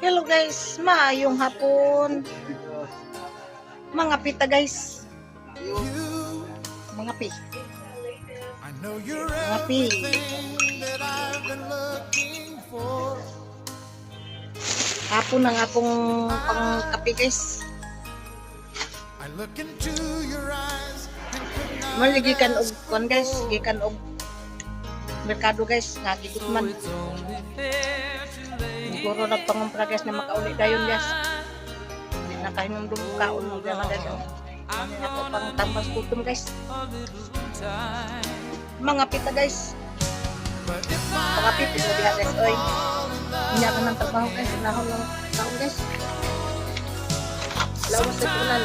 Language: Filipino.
Hello guys, maayong hapon. Mga pita guys. Mga pi. Mga pi. Hapon na nga pong pang-kape guys. Maligikan og kon guys, gikan og merkado guys, nagikot man. Siguro nagpangumpra guys na makauli dayon guys. Hindi na kayo nung kaon mo dyan guys. Ano na po pang tambas tutum guys. Mga pita guys. Mga pita mo diha guys. Oy. Hindi ka ng trabaho guys. Nahon lang kaon guys. Lawas sa tunan.